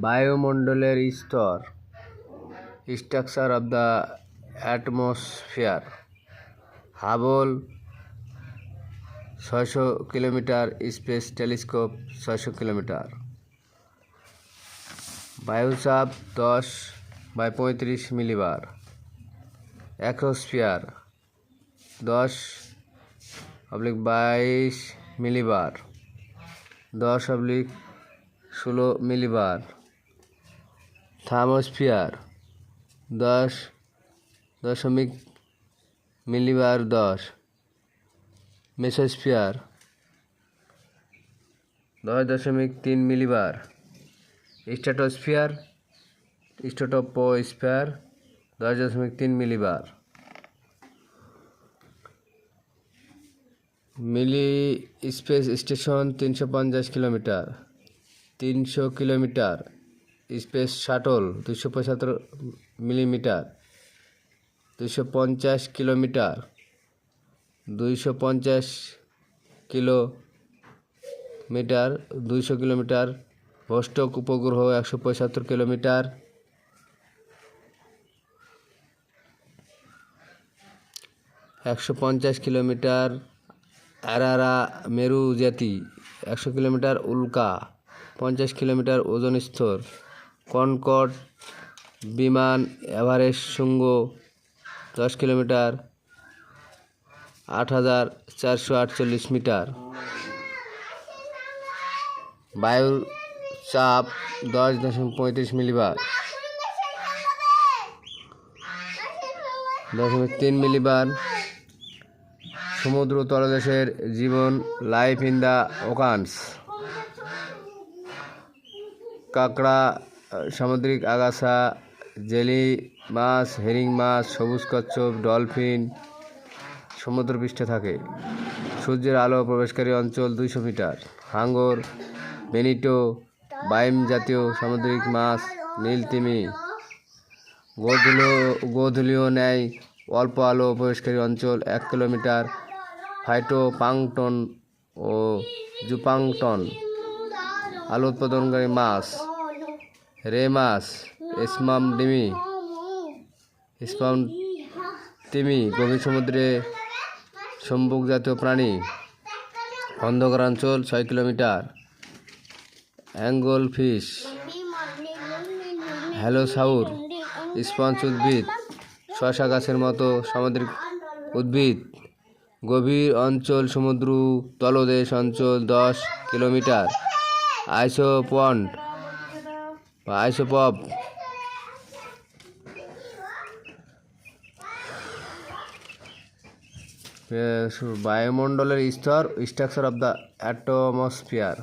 বায়ুমণ্ডলের স্তর, structure of the atmosphere. Hubble 600 kilometre, space telescope 600 kilometre. বায়ুচাপ 10/35 মিলিবার। অ্যাক্রোস্ফিয়ার 10/22 millibar, 10/16 millibar. Thermosphere 10 millibar 10। Mesosphere 10.3 millibar. Stratosphere স্ট্র্যাটোপোস্ফিয়ার 10.3 millibar. মিলি space station 350 kilometre. 300 kilometre. Space shuttle 275 millimetre. 250 kilometre. 250 kilometre. 200 kilometre. Vostok উপগ্রহ 175 kilometre. 150 kilometre. আরারা মেরু জাতি 100 kilometre. উল্কা 50 kilometre ozone স্তর। Concord বিমান এভারেস্ট শৃঙ্গ 10 কিলোমিটার 8,448 মিটার। বায়ুর চাপ 10.35 মিলিবার। 10.3 মিলিবার। সমুদ্র তলদেশের জীবন, লাইফ ইন দ্য ওকানস। কাঁকড়া, সামুদ্রিক আগাছা, জেলি মাছ, হেরিং মাছ, সবুজ কচ্ছপ, ডলফিন সমুদ্রপৃষ্ঠে থাকে। সূর্যের আলো প্রবেশকারী অঞ্চল 200 মিটার। হাঙ্গর, বেনিটো, বাইম জাতীয় সামুদ্রিক মাছ, নীল তিমি। গোধূলিও ন্যায় অল্প আলো প্রবেশকারী অঞ্চল 1 কিলোমিটার। ফাইটোপ্লাঙ্কটন ও জুপ্লাঙ্কটন আলো উৎপাদনকারী মাছ। রে মাছ, স্পাম তিমি গভীর সমুদ্রে সম্বুক জাতীয় প্রাণী। অন্ধকার অঞ্চল 6 কিলোমিটার। অ্যাঙ্গল ফিশ, হ্যালোসাউর, স্পঞ্জ উদ্ভিদ, শসা গাছের মতো সামুদ্রিক উদ্ভিদ। গভীর অঞ্চল সমুদ্র তলদেশ অঞ্চল 10 কিলোমিটার। আইসোপড বায়ুমণ্ডলের স্তর, স্ট্রাকচার অব দ্য অ্যাটমসফিয়ার।